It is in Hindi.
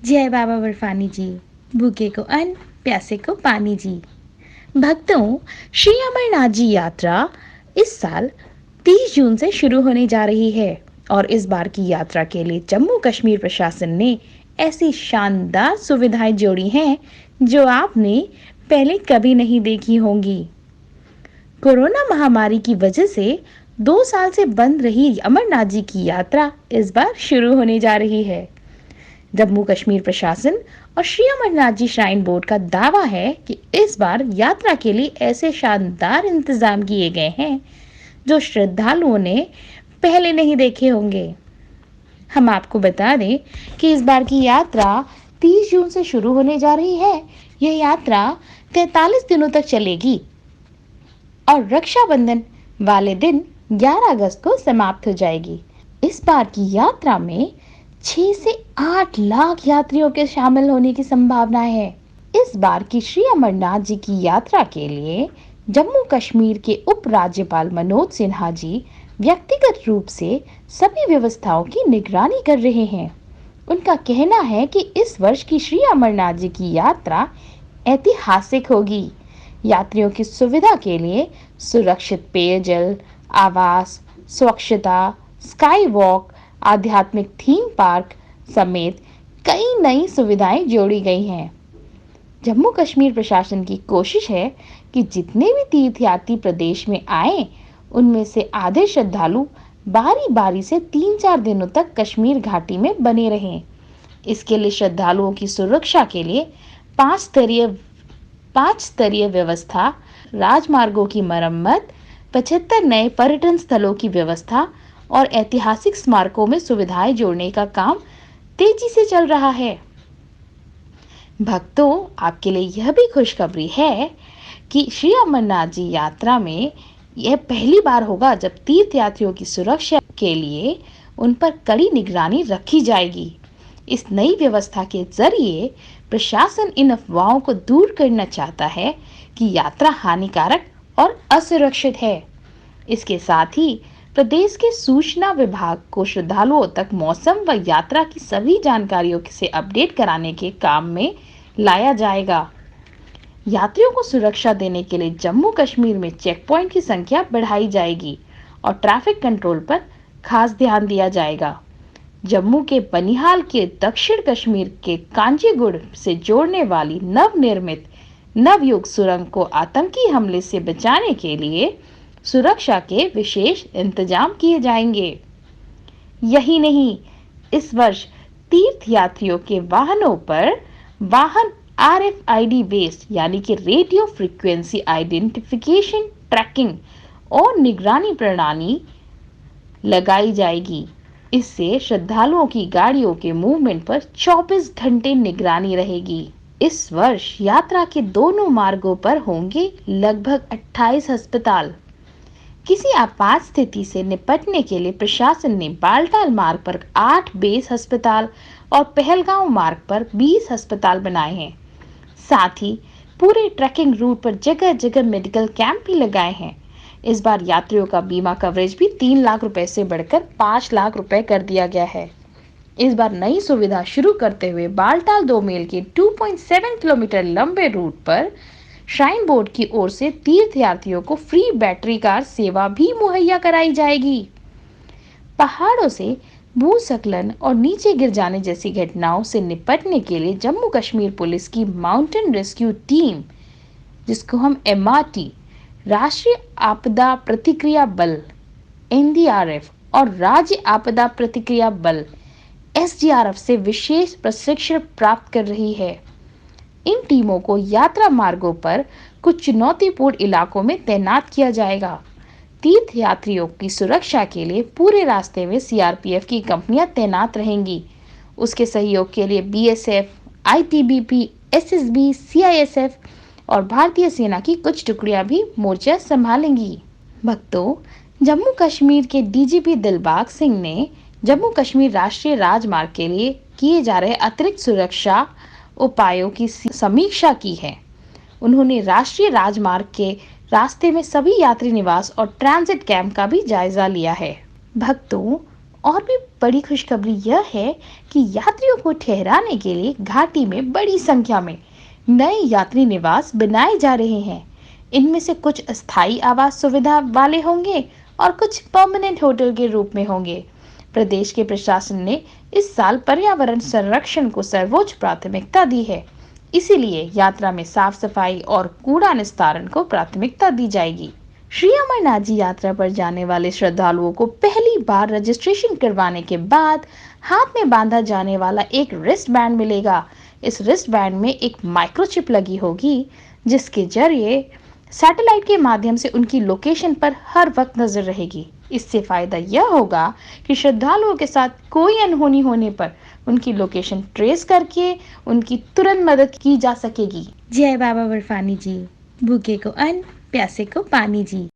जय बाबा बर्फानी जी। भूखे को अन्न, प्यासे को पानी जी। भक्तों, श्री अमरनाथ जी यात्रा इस साल 30 जून से शुरू होने जा रही है और इस बार की यात्रा के लिए जम्मू कश्मीर प्रशासन ने ऐसी शानदार सुविधाएं जोड़ी हैं जो आपने पहले कभी नहीं देखी होंगी। कोरोना महामारी की वजह से 2 साल से बंद रही अमरनाथ जी की यात्रा इस बार शुरू होने जा रही है। जम्मू कश्मीर प्रशासन और श्री अमरनाथ जी श्राइन बोर्ड का दावा है कि इस बार यात्रा के लिए ऐसे शानदार इंतजाम किए गए हैं जो श्रद्धालुओं ने पहले नहीं देखे होंगे। हम आपको बता दें कि इस बार की यात्रा 30 जून से शुरू होने जा रही है। यह यात्रा 43 दिनों तक चलेगी और रक्षाबंधन वाले दिन 11 अगस्त को समाप्त हो जाएगी। इस बार की यात्रा में 6 से 8 लाख यात्रियों के शामिल होने की संभावना है। इस बार की श्री अमरनाथ जी की यात्रा के लिए जम्मू कश्मीर के उप राज्यपाल मनोज सिन्हा जी व्यक्तिगत रूप से सभी व्यवस्थाओं की निगरानी कर रहे हैं। उनका कहना है कि इस वर्ष की श्री अमरनाथ जी की यात्रा ऐतिहासिक होगी। यात्रियों की सुविधा के लिए सुरक्षित पेयजल, आवास, स्वच्छता, स्काई वॉक, आध्यात्मिक थीम पार्क समेत कई नई सुविधाएं जोड़ी गई हैं। जम्मू कश्मीर प्रशासन की कोशिश है कि जितने भी तीर्थयात्री प्रदेश में आए, उनमें से आधे श्रद्धालु बारी बारी से 3-4 दिनों तक कश्मीर घाटी में बने रहें। इसके लिए श्रद्धालुओं की सुरक्षा के लिए पांच स्तरीय व्यवस्था, राजमार्गों की मरम्मत, 75 नए पर्यटन स्थलों की व्यवस्था और ऐतिहासिक स्मारकों में सुविधाएं जोड़ने का काम तेजी से चल रहा है। भक्तों, आपके लिए यह भी खुशखबरी है कि श्री अमरनाथ जी यात्रा में यह पहली बार होगा जब तीर्थयात्रियों की सुरक्षा के लिए उन पर कड़ी निगरानी रखी जाएगी। इस नई व्यवस्था के जरिए प्रशासन इन अफवाहों को दूर करना चाहता है कि यात्रा हानिकारक और असुरक्षित है। इसके साथ ही प्रदेश के सूचना विभाग को श्रद्धालुओं तक मौसम व यात्रा की सभी जानकारियों से अपडेट कराने के काम में लाया जाएगा। यात्रियों को सुरक्षा देने के लिए जम्मू कश्मीर में चेक पॉइंट की संख्या बढ़ाई जाएगी और ट्रैफिक कंट्रोल पर खास ध्यान दिया जाएगा। जम्मू के बनिहाल के दक्षिण कश्मीर के कांचीगुड़ से जोड़ने वाली नवनिर्मित नवयुग सुरंग को आतंकी हमले से बचाने के लिए सुरक्षा के विशेष इंतजाम किए जाएंगे। यही नहीं, इस वर्ष तीर्थयात्रियों के वाहनों पर वाहन RFID बेस्ड यानी कि रेडियो फ्रीक्वेंसी आइडेंटिफिकेशन ट्रैकिंग और निगरानी प्रणाली लगाई जाएगी। इससे श्रद्धालुओं की गाड़ियों के मूवमेंट पर 24 घंटे निगरानी रहेगी। इस वर्ष यात्रा के दोनों मार्गों पर होंगे लगभग 28 अस्पताल। किसी आपात स्थिति से निपटने के लिए प्रशासन ने बालटाल मार्ग पर 8 बेस अस्पताल और पहलगांव मार्ग पर 20 अस्पताल बनाए हैं। साथ ही पूरे ट्रैकिंग रूट पर जगह जगह मेडिकल कैंप भी लगाए हैं। इस बार यात्रियों का बीमा कवरेज भी 3 लाख रुपए से बढ़कर 5 लाख रुपए कर दिया गया है। इस बार नई सुविधा शुरू करते हुए बालटाल 2 मील के 2.7 किलोमीटर लंबे रूट पर श्राइन बोर्ड की ओर से तीर्थयात्रियों को फ्री बैटरी कार सेवा भी मुहैया कराई जाएगी। पहाड़ों से भूस्खलन और नीचे गिर जाने जैसी घटनाओं से निपटने के लिए जम्मू कश्मीर पुलिस की माउंटेन रेस्क्यू टीम, जिसको हम MRT, राष्ट्रीय आपदा प्रतिक्रिया बल NDRF और राज्य आपदा प्रतिक्रिया बल SDRF से विशेष प्रशिक्षण प्राप्त कर रही है। इन टीमों को यात्रा मार्गों पर कुछ चुनौतीपूर्ण इलाकों में तैनात किया जाएगा। तीर्थयात्रियों की सुरक्षा के लिए पूरे रास्ते में CRPF की कंपनियां तैनात रहेंगी। उसके सहयोग के लिए BSF, ITBP, SSB, CISF और भारतीय सेना की कुछ टुकड़ियां भी मोर्चा संभालेंगी। भक्तों, जम्मू कश्मीर के DGP दिलबाग सिंह ने जम्मू कश्मीर राष्ट्रीय राजमार्ग के लिए किए जा रहे अतिरिक्त सुरक्षा उपायों की समीक्षा की है। उन्होंने राष्ट्रीय राजमार्ग के रास्ते में सभी यात्री निवास और ट्रांजिट कैंप का भी जायजा लिया है। भक्तों, और भी बड़ी खुशखबरी यह है कि यात्रियों को ठहराने के लिए घाटी में बड़ी संख्या में नए यात्री निवास बनाए जा रहे हैं। इनमें से कुछ अस्थायी आवास सुविधा वाले होंगे और कुछ परमानेंट होटल के रूप में होंगे। प्रदेश के प्रशासन ने इस साल पर्यावरण संरक्षण को सर्वोच्च प्राथमिकता दी है। इसीलिए यात्रा में साफ सफाई और कूड़ा निस्तारण को प्राथमिकता दी जाएगी। श्री अमरनाथ जी यात्रा पर जाने वाले श्रद्धालुओं को पहली बार रजिस्ट्रेशन करवाने के बाद हाथ में बांधा जाने वाला एक रिस्ट बैंड मिलेगा। इस रिस्ट बैंड में एक माइक्रोचिप लगी होगी, जिसके जरिए सैटेलाइट के माध्यम से उनकी लोकेशन पर हर वक्त नजर रहेगी। इससे फायदा यह होगा कि श्रद्धालुओं के साथ कोई अनहोनी होने पर उनकी लोकेशन ट्रेस करके उनकी तुरंत मदद की जा सकेगी। जय बाबा बर्फानी जी। भूखे को अन्न, प्यासे को पानी जी।